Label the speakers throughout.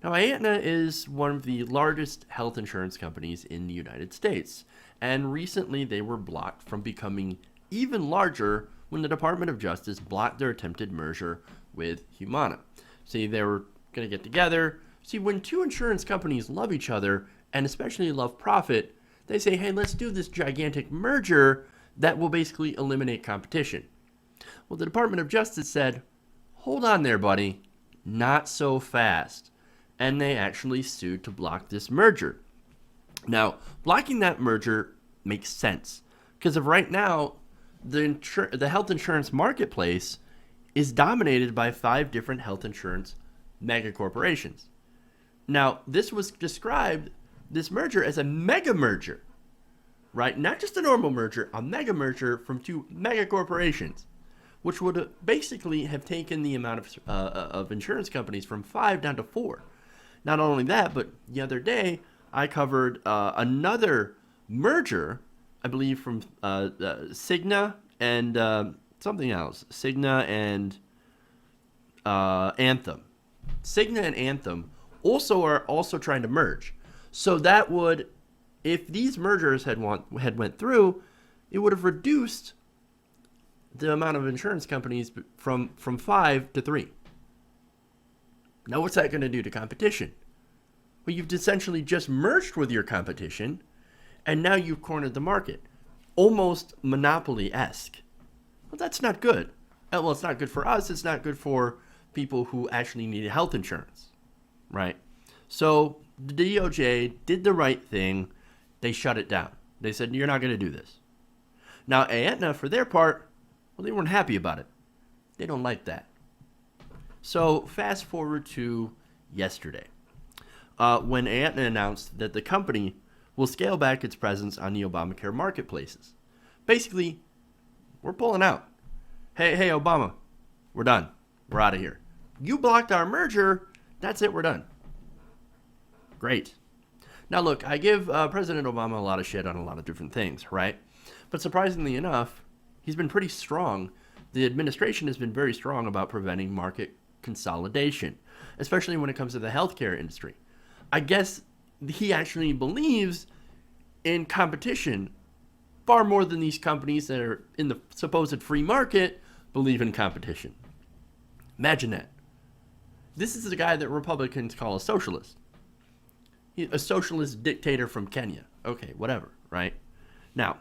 Speaker 1: Now, Aetna is one of the largest health insurance companies in the United States, and recently they were blocked from becoming even larger when the Department of Justice blocked their attempted merger with Humana. See, they were going to get together. See, when two insurance companies love each other, and especially love profit, they say, hey, let's do this gigantic merger that will basically eliminate competition. Well, the Department of Justice said, hold on there, buddy, not so fast. And they actually sued to block this merger. Now, blocking that merger makes sense because of right now, the health insurance marketplace is dominated by 5 different health insurance mega corporations. Now, this was described, this merger, as a mega merger, right? Not just a normal merger, a mega merger from 2 mega corporations, which would basically have taken the amount of insurance companies from 5 down to 4. Not only that, but the other day I covered another merger, I believe from Cigna and something else. Cigna and Anthem. Cigna and Anthem are also trying to merge. So that would, if these mergers had went through, it would have reduced the amount of insurance companies from 5 to 3. Now, what's that going to do to competition? Well, you've essentially just merged with your competition, and now you've cornered the market. Almost monopoly-esque. Well, that's not good. Well, it's not good for us. It's not good for people who actually need health insurance, right? So the DOJ did the right thing. They shut it down. They said, you're not going to do this. Now, Aetna, for their part, well, they weren't happy about it. They don't like that. So fast forward to yesterday, when Aetna announced that the company will scale back its presence on the Obamacare marketplaces. Basically, we're pulling out. Hey, Obama, we're done. We're out of here. You blocked our merger. That's it. We're done. Great. Now, look, I give President Obama a lot of shit on a lot of different things, right? But surprisingly enough, he's been pretty strong. The administration has been very strong about preventing market consolidation, especially when it comes to the healthcare industry. I guess he actually believes in competition far more than these companies that are in the supposed free market believe in competition. Imagine that. This is the guy that Republicans call a socialist. A socialist dictator from Kenya. Okay, whatever, right? Now,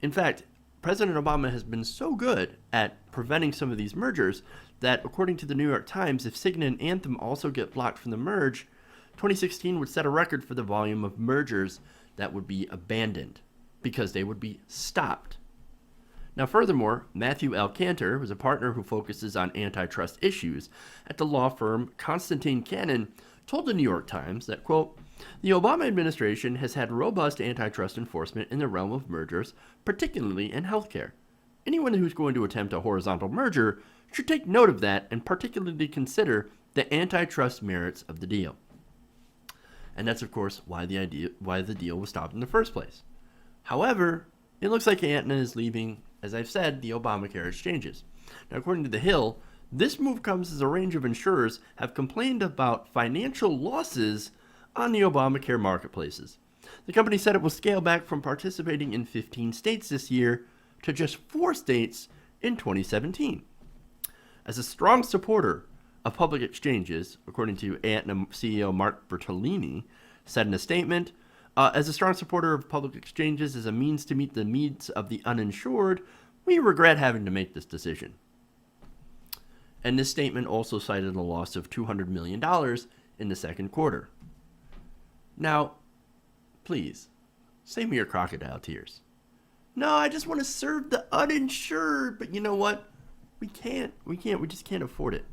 Speaker 1: in fact, President Obama has been so good at preventing some of these mergers that, according to the New York Times, if Cigna and Anthem also get blocked from the merge, 2016 would set a record for the volume of mergers that would be abandoned because they would be stopped. Now, furthermore, Matthew L. Cantor, who's a partner who focuses on antitrust issues at the law firm Constantine Cannon, told the New York Times that, quote, the Obama administration has had robust antitrust enforcement in the realm of mergers, particularly in healthcare. Anyone who's going to attempt a horizontal merger should take note of that and particularly consider the antitrust merits of the deal. And that's, of course, why the deal was stopped in the first place. However, it looks like Aetna is leaving, as I've said, the Obamacare exchanges. Now, according to The Hill, this move comes as a range of insurers have complained about financial losses on the Obamacare marketplaces. The company said it will scale back from participating in 15 states this year to just 4 states in 2017. As a strong supporter of public exchanges, according to Aetna CEO Mark Bertolini, said in a statement, as a strong supporter of public exchanges as a means to meet the needs of the uninsured, we regret having to make this decision. And this statement also cited a loss of $200 million in the second quarter. Now, please, save me your crocodile tears. No, I just want to serve the uninsured, but you know what? We just can't afford it.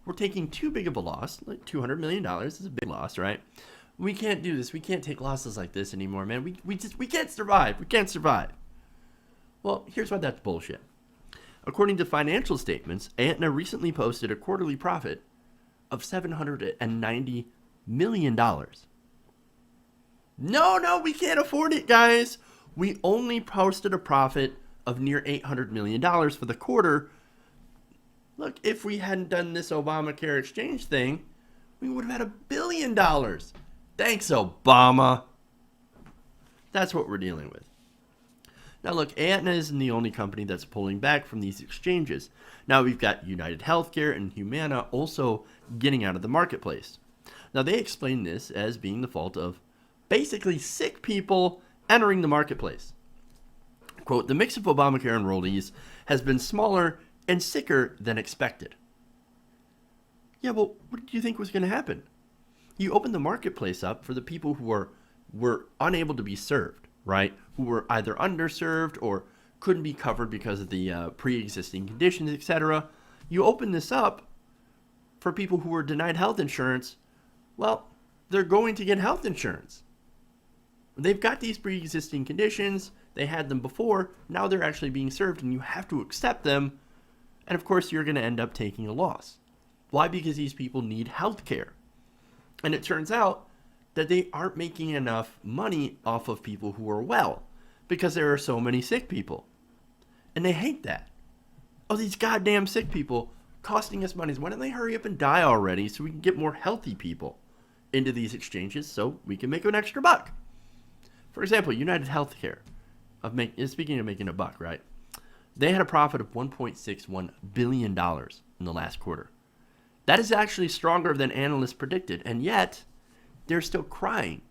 Speaker 1: We're taking too big of a loss, like $200 million is a big loss, right? We can't do this. We can't take losses like this anymore, man. We can't survive. We can't survive. Well, here's why that's bullshit. According to financial statements, Aetna recently posted a quarterly profit of $790 million. No, we can't afford it, guys. We only posted a profit of near $800 million for the quarter. Look, if we hadn't done this Obamacare exchange thing, we would have had $1 billion. Thanks, Obama. That's what we're dealing with. Now look, Aetna isn't the only company that's pulling back from these exchanges. Now we've got United Healthcare and Humana also getting out of the marketplace. Now they explain this as being the fault of basically sick people entering the marketplace. Quote, the mix of Obamacare enrollees has been smaller and sicker than expected. Yeah, well, what did you think was going to happen? You opened the marketplace up for the people who were unable to be served, right? Who were either underserved or couldn't be covered because of the pre-existing conditions, etc. You opened this up for people who were denied health insurance. Well, they're going to get health insurance. They've got these pre-existing conditions. They had them before. Now they're actually being served, and you have to accept them. And of course, you're going to end up taking a loss. Why? Because these people need health care. And it turns out that they aren't making enough money off of people who are well because there are so many sick people. And they hate that. Oh, these goddamn sick people costing us money. Why don't they hurry up and die already so we can get more healthy people into these exchanges so we can make an extra buck? For example, United Healthcare, speaking of making a buck, right? They had a profit of $1.61 billion in the last quarter. That is actually stronger than analysts predicted, and yet they're still crying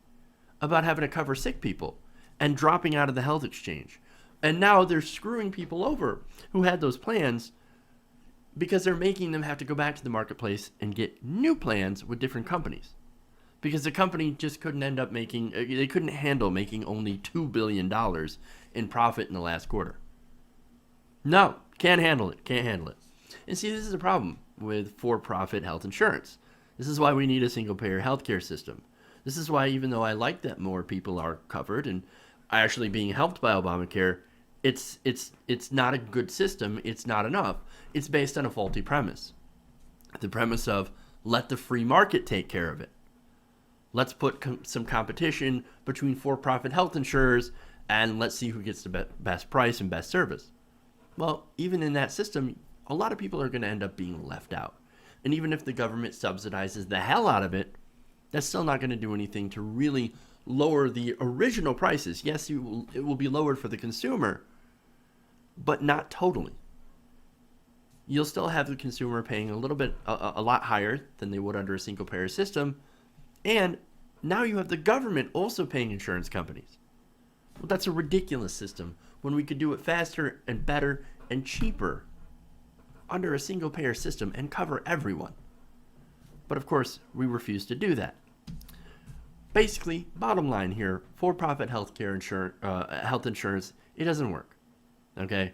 Speaker 1: about having to cover sick people and dropping out of the health exchange. And now they're screwing people over who had those plans because they're making them have to go back to the marketplace and get new plans with different companies. Because the company just couldn't they couldn't handle making only $2 billion in profit in the last quarter. No, can't handle it. And see, this is a problem with for-profit health insurance. This is why we need a single-payer healthcare system. This is why, even though I like that more people are covered and actually being helped by Obamacare, it's not a good system. It's not enough. It's based on a faulty premise. The premise of let the free market take care of it. Let's put some competition between for-profit health insurers and let's see who gets the best price and best service. Well, even in that system, a lot of people are going to end up being left out. And even if the government subsidizes the hell out of it, that's still not going to do anything to really lower the original prices. Yes, it will be lowered for the consumer, but not totally. You'll still have the consumer paying a lot higher than they would under a single-payer system. And now you have the government also paying insurance companies. Well, that's a ridiculous system when we could do it faster and better and cheaper under a single-payer system and cover everyone. But of course, we refuse to do that. Basically, bottom line here, for-profit health insurance, it doesn't work. Okay?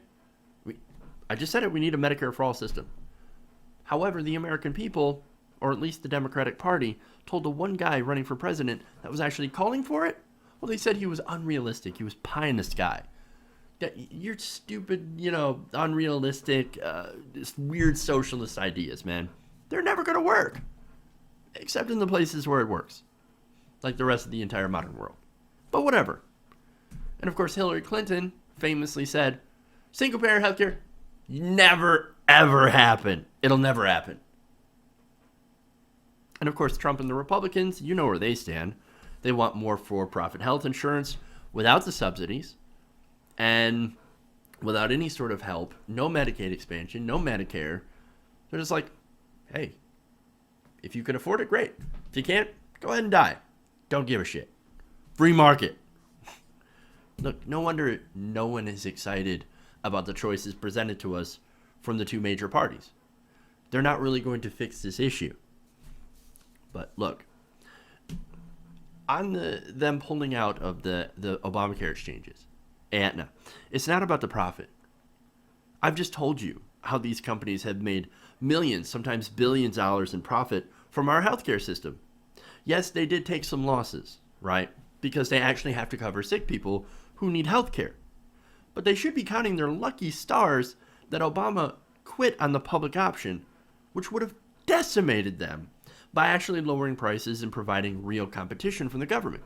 Speaker 1: I just said it, we need a Medicare for all system. However, the American people, or at least the Democratic Party, told the one guy running for president that was actually calling for it, well, they said he was unrealistic. He was pie in the sky. You're stupid, unrealistic, just weird socialist ideas, man. They're never going to work. Except in the places where it works. Like the rest of the entire modern world. But whatever. And of course, Hillary Clinton famously said, single-payer healthcare never, ever happen. It'll never happen. And of course, Trump and the Republicans, you know where they stand. They want more for-profit health insurance without the subsidies. And without any sort of help, no Medicaid expansion, no Medicare. They're just like, hey, if you can afford it, great. If you can't, go ahead and die. Don't give a shit. Free market. Look, no wonder no one is excited about the choices presented to us from the two major parties. They're not really going to fix this issue. But look, on them pulling out of the Obamacare exchanges, Aetna, it's not about the profit. I've just told you how these companies have made millions, sometimes billions of dollars in profit from our healthcare system. Yes, they did take some losses, right? Because they actually have to cover sick people who need healthcare. But they should be counting their lucky stars that Obama quit on the public option, which would have decimated them by actually lowering prices and providing real competition from the government.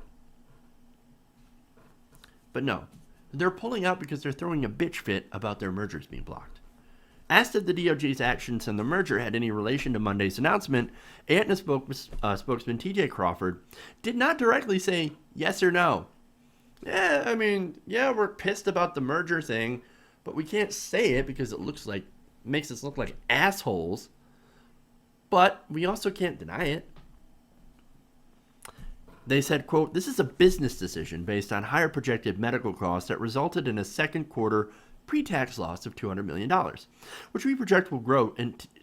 Speaker 1: But no, they're pulling out because they're throwing a bitch fit about their mergers being blocked. Asked if the DOJ's actions in the merger had any relation to Monday's announcement, Aetna spokesman TJ Crawford did not directly say yes or no. We're pissed about the merger thing, but we can't say it because it makes us look like assholes. But we also can't deny it. They said, quote, "This is a business decision based on higher projected medical costs that resulted in a second quarter pre-tax loss of $200 million, which we project will grow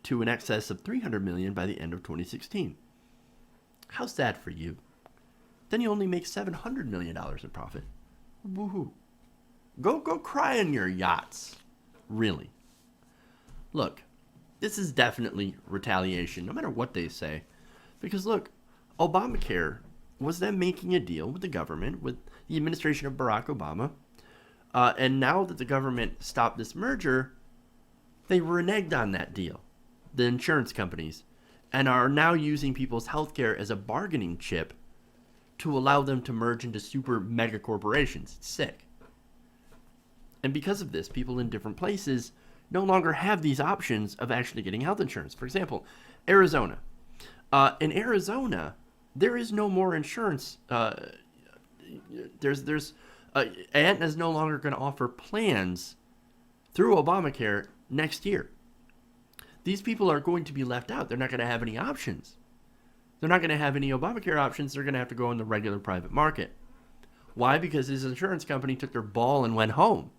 Speaker 1: to in excess of $300 million by the end of 2016. How's that for you? Then you only make $700 million in profit. Woohoo. Go cry on your yachts. Really. Look, this is definitely retaliation, no matter what they say. Because look, Obamacare was them making a deal with the government, with the administration of Barack Obama. And now that the government stopped this merger, they reneged on that deal, the insurance companies, and are now using people's health care as a bargaining chip to allow them to merge into super mega corporations. It's sick. And because of this, people in different places no longer have these options of actually getting health insurance. For example, Arizona. In Arizona, there is no more insurance. Aetna is no longer going to offer plans through Obamacare next year. These people are going to be left out. They're not going to have any options. They're not going to have any Obamacare options. They're going to have to go in the regular private market. Why? Because his insurance company took their ball and went home.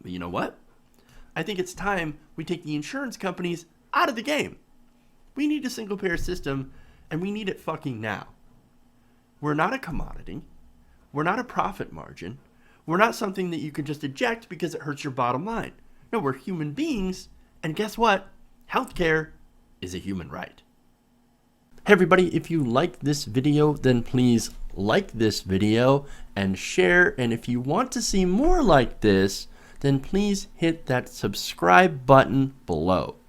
Speaker 1: But you know what? I think it's time we take the insurance companies out of the game. We need a single payer system, and we need it fucking now. We're not a commodity. We're not a profit margin. We're not something that you can just eject because it hurts your bottom line. No, we're human beings, and guess what? Healthcare is a human right. Hey everybody, if you like this video, then please like this video and share. And if you want to see more like this, then please hit that subscribe button below.